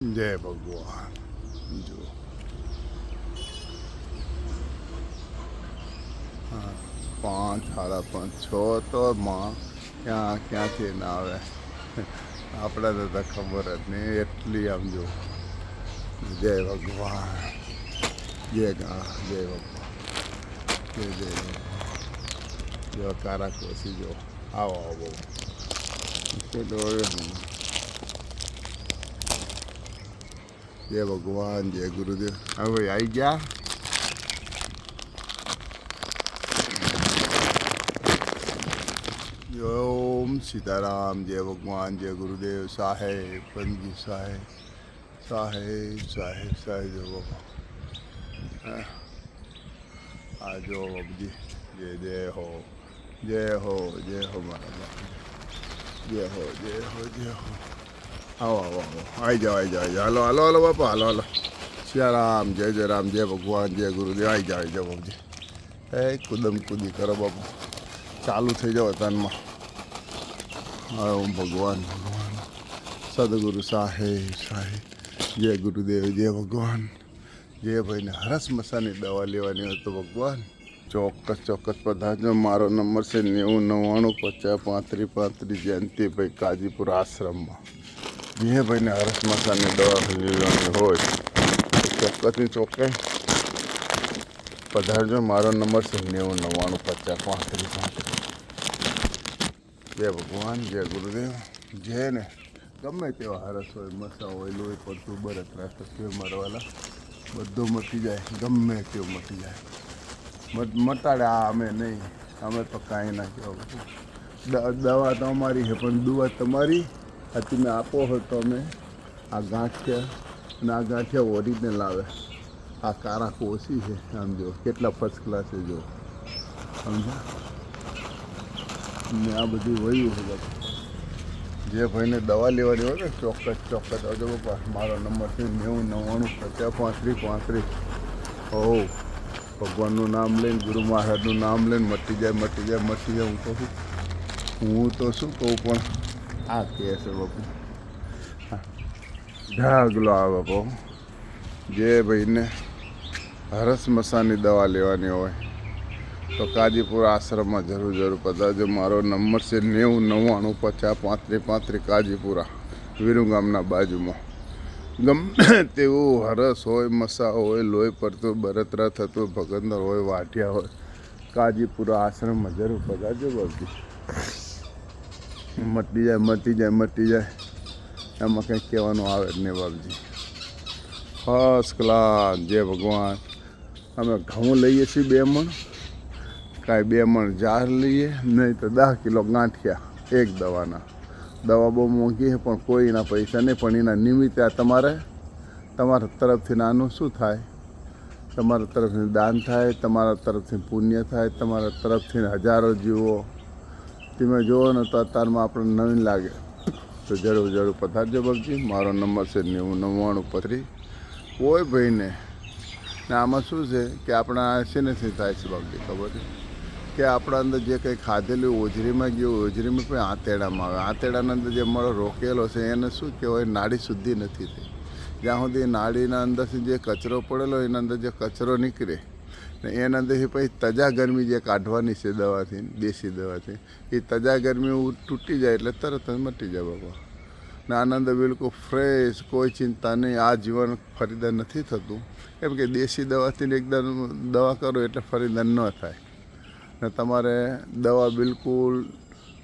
जय भगवान। जो हाँ 5 साढ़ा 5 6 तो माँ क्या क्या थी ना आवे આપણે તો ખબર જ નહીં એટલી આમ જો જય ભગવાન જય જય ભગવાન જય જય જો કારા કોસી જો આવો આવો જય ભગવાન જય ગુરુદેવ હવે આવી ગયા ओम सीताराम जय भगवान जय गुरुदेव साहेब बंदी साहेब साहेब साहेब साहेब जो बाबा आ जो बाबूजी जय जय हो जय हो जय हो मारा बाबा जय हो जय हो जय हो आओ आओ आओ आई जाओ हलो हलो हलो बापा हलो हलो सिया राम जय भगवान जय गुरुदेव आई जाओ बाबूजी ए कूदम कूदी करो बाबू चालू थी जाओ तन में ओम भगवान भगवान सदगुरु साहेब साहेब जय गुरुदेव जय भगवान जय भाई ने हरस मसानी दवा लेवानी हो तो भगवान चौक्कस चौक्कस पधारजो मारो नंबर से 90 99 50 35 35 जयंती भाई काजीपुर आश्रम में जे भाई ने हरस मसानी दवा लेवानी हो चौक्कस चौक्कस पधारजो मारो नंबर से 90 99 50 35 35 जय भगवान जय गुरुदेव जय ने गमे तेवा हरस हो मसा हो लोही पड़तू बरत रास्ते मरवाला बधु मटी जाए गमे ते मटी जाए मटाड़े अमे नहीं अमे तो कहीं ना कहो दवा तो अमारी है पण दुआ तमारी તમે આપો हो तो अमे आ गांठिया आ गांठिया ओरिजिनल आवे आ कारा कोसी है आम जो केटला फर्स्ट क्लास है जो समझा ने आ बधी वही है जे भाई ने दवा लेवानी हो ने चौक्कस चौक्कस आवजो बापा मारो नंबर है 90 99 50 35 ओ भगवानનું નામ લઈને ગુરુ મહારાજનું નામ લઈને મટી જાય હું તો શું કહું પણ આ કહે છે બાપુ ઢાગલો આવે બાપુ જે ભાઈને હરસ મસાની દવા લેવાની હોય तो काजीपुर आश्रम में जरूर जरूर पधारजो मारो नंबर से 90 99 50 35 35 काजीपुरा वीरू गामना बाजू में गमे तेवुं हरस होय मसा होय लोही पड़तुं बरतरा थतुं भगंदर होय वाटिया होय काजीपुरा आश्रम में जरूर पधारजो बाबूजी मटी जाए एमां कंई कहेवानुं आवे ज नहीं बाबूजी फर्स्ट क्लास जय भगवान अमे घऊं लईए छीए 2 मण कांई 2 मण जार लीए नहीं तो 10 किलो गांठिया एक दवाना दवा बहुत मोंघी है पण कोईना पैसा नहीं पण एना निमित्ते आ तमारा तरफथी आनुं शुं थाय तमारा तरफथी दान थाय तमारा तरफथी पुण्य थाय तमारा तरफथी हजारों जीवो तमे जोवो ने तो अतारमां आपणे नवीन लागे तो जरूर जरूर पधारजो बाबूजी मारो नंबर से 90 99 50 कोई भाई ने आमां शुं छे कि आपणा शेनेथी थाय छे बाबूजी खबर छे कि अपना अंदर जे कहीं खाधेलू ओझरी में गयो ओझरी में कोई आतेड़ा में आतेड़ा अंदर जो मरो रोकेलो से एने शू कहवाय नाड़ी शुद्धि नहीं थी ज्यां सुधी नाड़ीना अंदर से जो कचरो पड़ेलो एना अंदर जो कचरो निकले ने एना अंदर पछी तजा गर्मी जे काढवानी छे दवा थी देशी दवा थी ए तजा गर्मी तूटी जाए एटले तरत ज मटी जाए बाबा ने आना अंदर बिल्कुल फ्रेश कोई चिंता नहीं आ जीवन फरीदा नहीं थतुं केम के देशी दवा थी एकदम दवा करो एटले फरीदा न थाय ने तमारे दवा बिल्कुल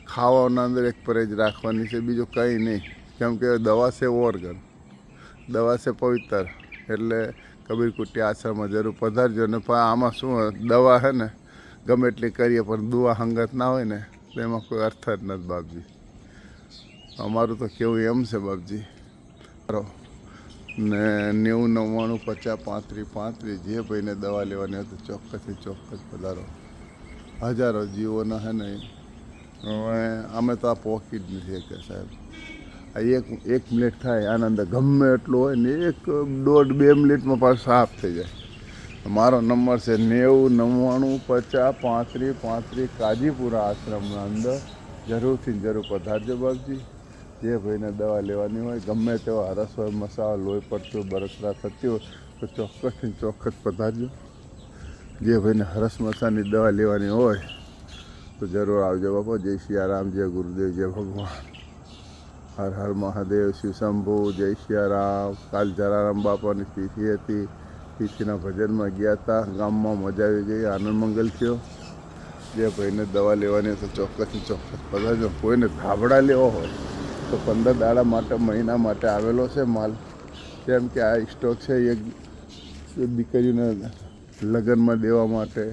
खावाना अंदर एक परहेज राखवानी है बीजू कहीं नहीं केम के दवा से ऑर्गन दवा से पवित्र एटले कबीर कुटी आश्रम में जरूर पधारजो ने आमां शुं दवा है ने गमे एटली करीए पण दुआ हंगत ना होय ने तो एमां कोई अर्थ ज नथी बापजी अमारुं तो केवुं एम छे बापजी ने 90 99 50 35 35 जे भाईने दवा लेवानी होय तो चौक्कस चौक्कस पधारो हजारों जीवोना है नहीं अमे तो आ पहुँची ज नहीं शक्या साहेब एक मिनिट थाय आनंद गमे एटलो होय ने 1.5-2 मिनिट में पाछुं साफ थई जाए मारो नंबर से 90 99 50 35 35 काजीपुरा आश्रम अंदर जरूर थी जरूर पधारजो बाबूजी જે ભાઈને દવા લેવાની હોય, ગમે તેવા હરસ હોય, મસાલો, લોહી પડતું હોય, બળતરા થતી હોય તો ચોક્કસથી ચોક્કસ પધારજો. જે ભાઈને હરસ મસાની દવા લેવાની હોય તો જરૂર આવજો બાપા. જય સિયારામ, જય ગુરુદેવ, જય ભગવાન. હર હર મહાદેવ, શિવ શંભુ, જય સિયારામ. કાલ જલારામ બાપાની તિથિ હતી. તિથિના ભજનમાં ગયા હતા. ગામમાં મજા આવી ગઈ, આનંદ મંગલ થયો. જે ભાઈને દવા લેવાની તો ચોક્કસથી ચોક્કસ પધારજો. કોઈને ધાબળા લેવો હોય તો 15 દાડા માટે, મહિના માટે આવેલો છે માલ. જેમ કે આ સ્ટોક છે એક દીકરીઓને લગ્નમાં દેવા માટે,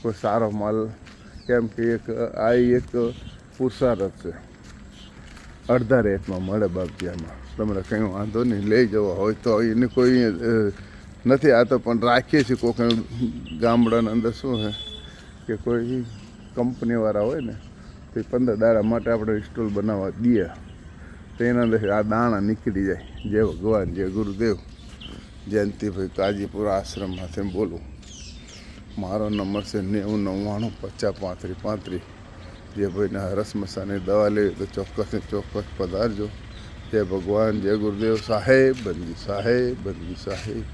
કોઈ સારો માલ. કેમ કે એક પુરુષાર્થ છે, અડધા રેટમાં મળે બાપજી. આમાં તમને કંઈ વાંધો નહીં, લઈ જવા હોય તો. એને કોઈ નથી આ તો, પણ રાખીએ છીએ કોઈ ગામડાની અંદર. શું છે કે કોઈ કંપનીવાળા હોય ને તો 15 દાડા માટે આપણે સ્ટોલ બનાવવા દઈએ તો એના અંદર આ દાણા નીકળી જાય. જય ભગવાન, જય ગુરુદેવ. જયંતિભાઈ કાજીપુર આશ્રમમાંથી બોલું. મારો નંબર છે 90 99 50 35 35. જે ભાઈને હરસ મસાની દવા લેવી તો ચોક્કસથી ચોક્કસ પધારજો. જય ભગવાન, જય ગુરુદેવ. સાહેબ બંદી, સાહેબ બંદી, સાહેબ.